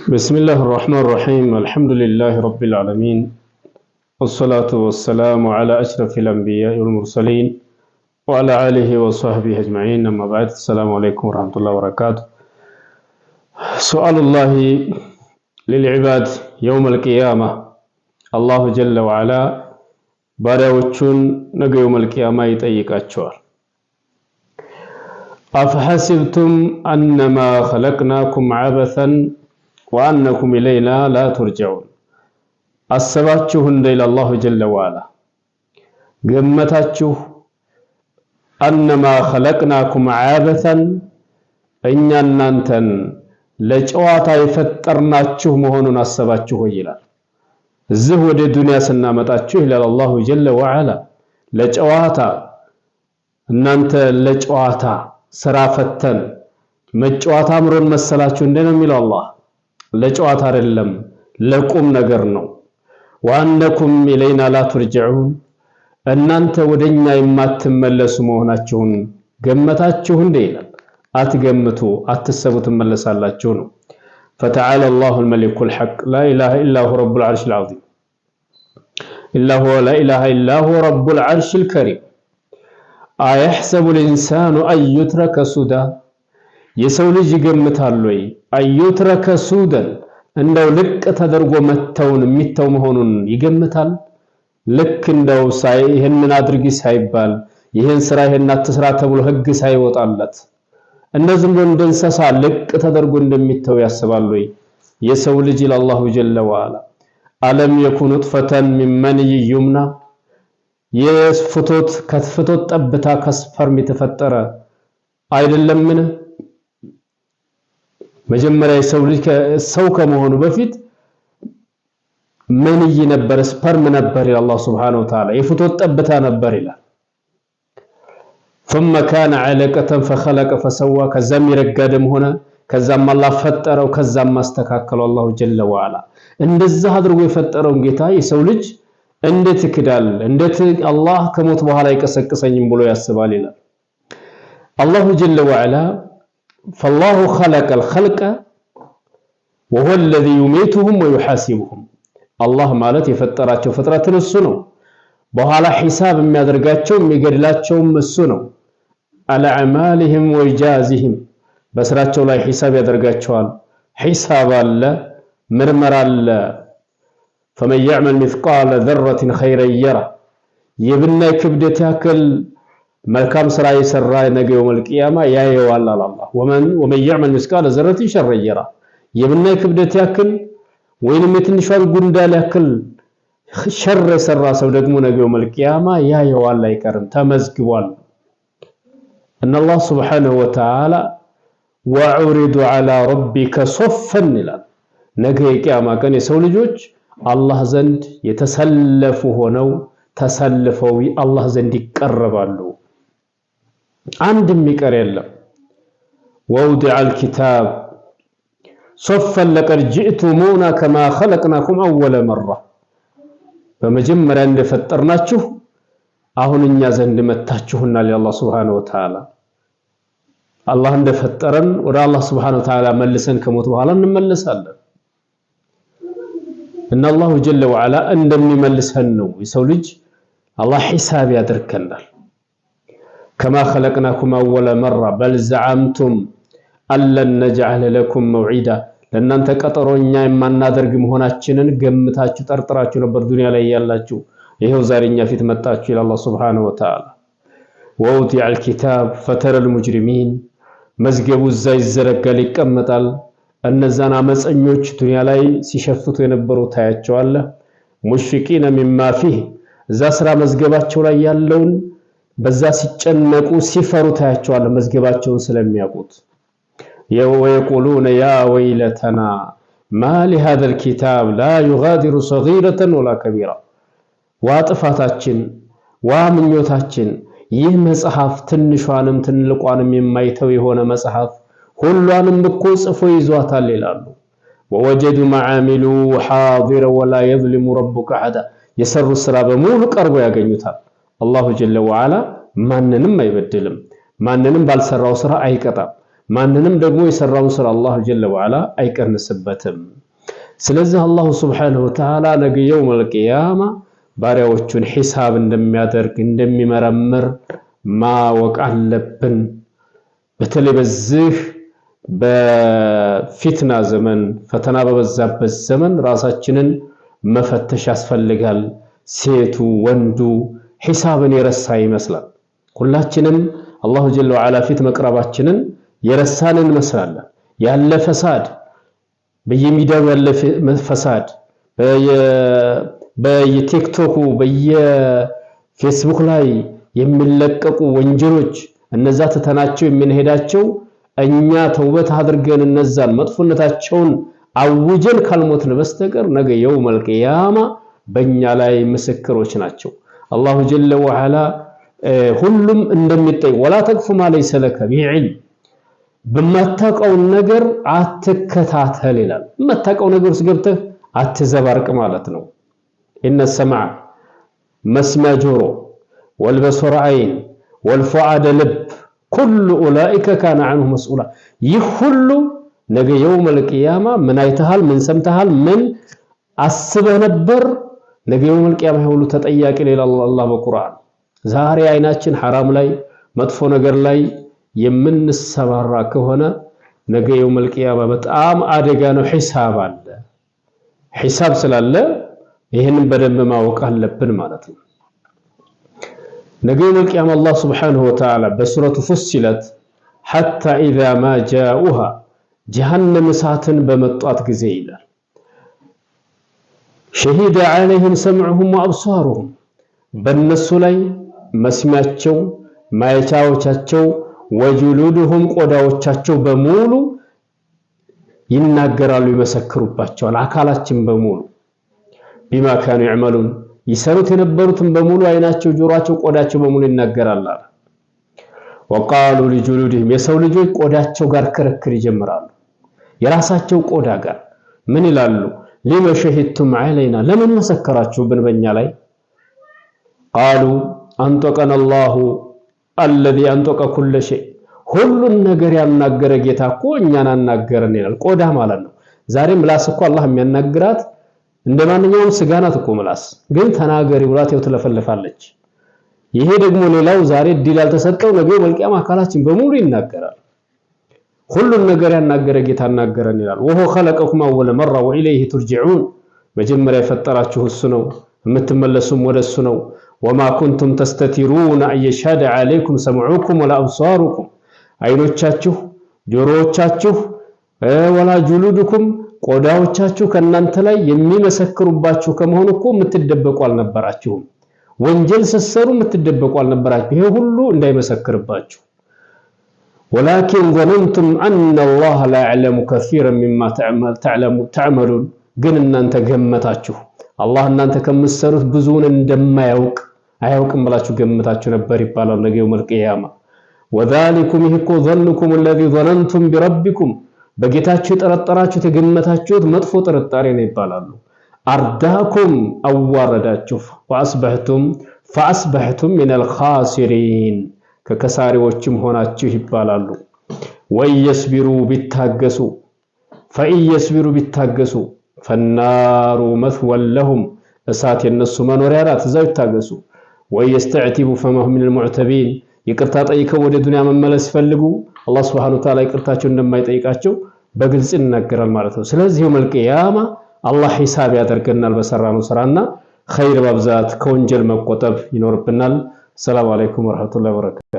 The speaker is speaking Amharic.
بسم الله الرحمن الرحيم الحمد لله رب العالمين والصلاة والسلام على أشرف الأنبياء والمرسلين وعلى آله وصحبه أجمعين أما بعد السلام عليكم ورحمة الله وبركاته سؤال الله للعباد يوم القيامة الله جل وعلا ባሪያዎቹን ነገ يوم القيامة ይጠይቃቸዋል أفحسبتم أنما خلقناكم عبثا وأنكم إلينا لا ترجعون አሰባችሁ እንደ አላሁ ጀለ ወዐላ ገመታችሁ أنما خلقناكم عبثا እኛ እናንተን ለጨዋታ የፈጠርናችሁ መሆኑን አሰባችሁ ይላል እዚህ ወደ ዱንያ ስናመጣችሁ ይላል አላሁ ጀለ ወዐላ ለጨዋታ እናንተ ለጨዋታ ስራ ፈተን መጨዋታ አምሮን መሰላችሁ እንደነው የሚለው አላህ ለጨዋታ አይደለም ለቁም ነገር ነው ወአንኩም ኢለይና ላ ተርጅዑን እናንተ ወደኛ የማትመለሱ መሆናችሁን ገመታችሁ እንደ ይላል አትገምቱ አትሰቡ ትመለሳላችሁ ነው فتعالى الله الملك الحق لا اله الا هو رب العرش العظيم الا هو لا اله الا هو رب العرش الكريم ايحسب الانسان ان يترك سدى የሰው ልጅ ይገምታል ወይ አዩትረከ ሱደን እንደው ልቅ ተደርጎ መተውን የሚተው መሆኑን ይገምታል ልክ እንደው ይሄንን አድርጊ ሳይባል ይሄን ስራ ይሄን አትስራ ተብሎ ህግ ሳይወጣለት እንደዚህ እንደ እንስሳ ልቅ ተደርጎ እንደሚተው ያስባል ወይ የሰው ልጅ ለአላሁ ጀለ ወዐላ አለም የኩኑ ጥፈተን ሚመን ይዩምና የፍቶት ከፍቶት ጠብታ ከስፐርም የተፈጠረ አይደለምን መጀመሪያ የሰው ልጅ ሰው ከመሆኑ በፊት መንይ ነበር ስፐርም ነበር ይላል አላህ Subhanahu Wa Ta'ala የፍቶት ጠብታ ነበር ይላል ثم كان علقة فخلق فسوى ከዛም ይረጋደም ሆነ ከዛም አላህ ፈጠረው ከዛም ማስተካከለው አላሁ ጀለ ወዐላ እንደዛ አድርጎ የፈጠረውን ጌታ የሰው ልጅ እንዴት ይክዳል እንዴት አላህ ከሞት በኋላ ይቀሰቅሰኝም ብሎ ያስባል ይላል አላሁ ጀለ ወዐላ فالله خلق الخلق وهو الذي يميتهم ويحاسبهم الله ማለት የፈጠራቸው ፍጥረትን እሱ ነው በኋላ ሒሳብ የሚያደርጋቸው የሚገድላቸው እሱ ነው على اعمالهم ويجازهم በስራቸው ላይ ሒሳብ ያደርጋቸዋል ሒሳብ አለ ምርመራ አለ فمن يعمل مثقال ذرة خيرا يره የብናይ ክብደት ያክል መልካም ስራ የሰራ ነገ የውመል ቂያማ ያየዋል አላህ ወመን يعمل مثقال ذرة شرا يره የብናይ ክብደት ያክል ወይንም የትንሿን ጉንዳል ያክል ሸር የሰራ ሰው ደግሞ ነገ የውመል ቂያማ ያየዋል አይቀርም ተመዝግቧል ان الله سبحانه وتعالى وعرض على ربك صفا ይላል ነገ የቂያማ ቀን የሰው ልጆች አላህ ዘንድ የተሰለፉ ሆነው ተሰልፈው አላህ ዘንድ ይቀርባሉ አንድም ይቀር የለም ووضع الكتاب صفا لقد جئتمونا كما خلقناكم اول مره በመጀመሪያ እንደፈጠርናችሁ አሁን እኛ ዘንድ መጣችሁና ለአላህ Subhanahu Wa Ta'ala አላህ እንደፈጠረን ወደ አላህ Subhanahu Wa Ta'ala መልሰን ከሞት በኋላ እንመለሳለን እና አላሁ ጀለ ወዐላ እንደሚመልሰን ነው የሰው ልጅ አላህ ሒሳብ ያደርገናል كما خلقناكم اول مره بل زعمتم ان لن نجعل لكم موعدا ለእናንተ ቀጠሮኛ የማናደርግ መሆናችንን ገምታችሁ ጠርጥራችሁ ነበር ዱንያ ላይ ያላችሁ ይሄው ዛሬኛ ፊት መጣችሁ ይላል አላህ Subhanahu Wa Ta'ala ووضع الكتاب فترى المجرمين መዝገቡ እዛ ይዘረጋል ይቀመጣል እነዛን አመፀኞች ዱንያ ላይ ሲሸፍቱ የነበሩ ታያቸዋል ሙሽፊቂን مما فيه እዛ ስራ መዝገባቸው ላይ ያለውን በዛ ሲጨነቁ ሲፈሩ ታያቸዋል መዝገባቸውን ስለሚያውቁት ويقولون يا ويلتنا ما لهذا الكتاب لا يغادر صغيرة ولا كبيرة ዋጥፋታችን ዋምኞታችን ይህ መጽሐፍ ትንሿንም ትልቋንም የማይተው የሆነ መጽሐፍ ሁሉንም እኮ ጽፎ ይዟታል ይላሉ ووجدوا ما عملوا حاضرا ولا يظلم ربك احدا የሰሩ ስራ በሙሉ ቀርቦ ያገኙታል አላሁ ጀለ ወዐላ ማንንም አይበድልም ማንንም ባልሰራው ስራ አይቀጣም ማንንም ደግሞ የሰራውን ስራ አላህ ጀለ ወዐላ አይቀንስበትም። ስለዚህ አላሁ ሱብሓነሁ ወተዓላ ነገ የውመል ቂያማ ባሪያዎቹን ሒሳብ እንደሚያደርግ እንደሚመረምር ማወቅ አለብን። በተለይ በዚህ በፊትና ዘመን ፈተና በበዛበት ዘመን ራሳችንን መፈተሽ ያስፈልጋል። ሴቱ ወንዱ ሒሳብን የረሳ ይመስላል። ሁላችንም አላሁ ጀለ ወዐላ ፊት መቅረባችንን የረሳንን እንመስላለን። ያለ ፈሳድ በየሚዲያው ያለ ፈሳድ በየቲክቶኩ በየፌስቡክ ላይ የሚለቀቁ ወንጀሎች እነዛ ተተናቸው የምንሄዳቸው እኛ ተውበት አድርገን እነዛን መጥፎነታቸውን አውጀን ካልሞትን በስተቀር ነገ የውመል ቂያማ በእኛ ላይ ምስክሮች ናቸው። አላሁ ጀለ ወዐላ ሁሉም እንደሚጠይቅ ወላ ተቅፉ ማ ለይሰ ለከ ቢሂ ዒልም በማታውቀው ነገር አትከታተል ይላል። በማታውቀው ነገር ውስጥ ገብተህ አትዘባርቅ ማለት ነው። ኢነ ሰምዐ መስሚያ ጆሮ ወልበሶረ ዐይን ወልፉዓደ ልብ ኩሉ ኡላኢከ ካነ ዐንሁ መስኡላ። ይህ ሁሉ ነገ የውመል ቂያማ ምን አይተሃል፣ ምን ሰምተሃል፣ ምን አስበህ ነበር? ነገ የውመል ቂያማ ሁሉ ተጠያቂ ሌላ አላህ በቁርአን። ዛሬ አይናችን ሐራም ላይ መጥፎ ነገር ላይ የምንሰማራ ከሆነ ነገ የውመል ቂያማ በጣም አደጋ ነው። ሒሳብ አለ። ሒሳብ ስላለ ይህንን በደንብ ማወቅ አለብን ማለት ነው። ነገ የውመል ቂያማ አላህ ሱብሓነሁ ወተዓላ በሱረቱ ፉሲለት ሐታ ኢዛ ማ ጃኡሃ ጀሃነም እሳትን በመጧት ጊዜ ይላል ሸሂደ ዐለይሂም ሰምዑሁም ወአብሷሩሁም በእነሱ ላይ መስሚያቸው ማየቻዎቻቸው ወጁሉዱሁም ቆዳዎቻቸው በሙሉ ይናገራሉ፣ ይመሰክሩባቸዋል። አካላችን በሙሉ ቢማ ካኑ ይዕመሉን ይሰሩት የነበሩትን በሙሉ አይናቸው፣ ጆሮአቸው፣ ቆዳቸው በሙሉ ይናገራል። ወቃሉ ሊጁሉድህም የሰው ልጆች ቆዳቸው ጋር ክርክር ይጀምራሉ። የራሳቸው ቆዳ ጋር ምን ይላሉ? ሊመ ሸሂድቱም ዐለይና ለምን መሰከራችሁብን በእኛ ላይ? ቃሉ አንጠቀነ አላሁ አለዚ አንጠቀ ኩለ ሸይ ሁሉን ነገር ያናገረ ጌታ እኮ እኛን አናገረን ይላል። ቆዳ ማለት ነው። ዛሬ ምላስ እኮ አላህ የሚያናግራት እንደማንኛውም ስጋ ናት እኮ ምላስ፣ ግን ተናገሪ ብላት ያው ትለፈልፋለች። ይሄ ደግሞ ሌላው ዛሬ እድል ያልተሰጠው ነገ መልቂያም አካላችን በሙሉ ይናገራል። ሁሉን ነገር ያናገረ ጌታ አናገረን ይላል። ወሆ ኸለቀኩም አወለ መራ ወኢለይሂ ቱርጂዑን መጀመሪያ የፈጠራችሁ እሱ ነው፣ የምትመለሱም ወደሱ ነው። ወማ ኩንቱም ተስተቲሩነ አየሽሀደ ዐለይኩም ሰምዑኩም ወላ አብሷሩኩም አይኖቻችሁ፣ ጆሮዎቻችሁ፣ ወላ ጁሉዱኩም ቆዳዎቻችሁ ከእናንተ ላይ የሚመሰክሩባችሁ ከመሆኑ እኮ የምትደበቁ አልነበራችሁም። ወንጀል ስትሰሩ የምትደበቁ አልነበራችሁ። ይሄ ሁሉ እንዳይመሰክርባችሁ። ወላኪን ظننتم أن الله لا يعلم كثيرا مما تعملون ግን እናንተ ገመታችሁ አላህ እናንተ ከምትሰሩት ብዙውን እንደማያውቅ አያውቅም ብላችሁ ገመታችሁ ነበር ይባላል ነገ የውመል ቂያማ። ወዛሊኩም ይህ እኮ ظنكم الذي ظننتم بربكم በጌታችሁ የጠረጠራችሁት የገመታችሁት መጥፎ ጥርጣሬ ነው ይባላሉ። አርዳኩም አዋረዳችሁ ፈአስበሕቱም من الخاسرين ከከሳሪዎችም ሆናችሁ ይባላሉ። ወየስቢሩ ቢታገሱ ፈኢየስቢሩ ቢታገሱ ፈናሩ መስወን ለሁም እሳት የነሱ መኖሪያ ናት፣ እዛው ይታገሱ። ወየስተዕቲቡ ፈማሁም ሚነል ሙዕተቢን ይቅርታ ጠይቀው ወደ ዱንያ መመለስ ሲፈልጉ አላህ ሱብሓነሁ ወተዓላ ይቅርታቸው እንደማይጠይቃቸው በግልጽ ይናገራል ማለት ነው። ስለዚህ የውመል ቂያማ አላህ ሂሳብ ያደርገናል በሰራነው ስራና ኸይር ማብዛት ከወንጀል መቆጠብ ይኖርብናል። ሰላም አለይኩም ወራህመቱላሂ ወበረካቱ።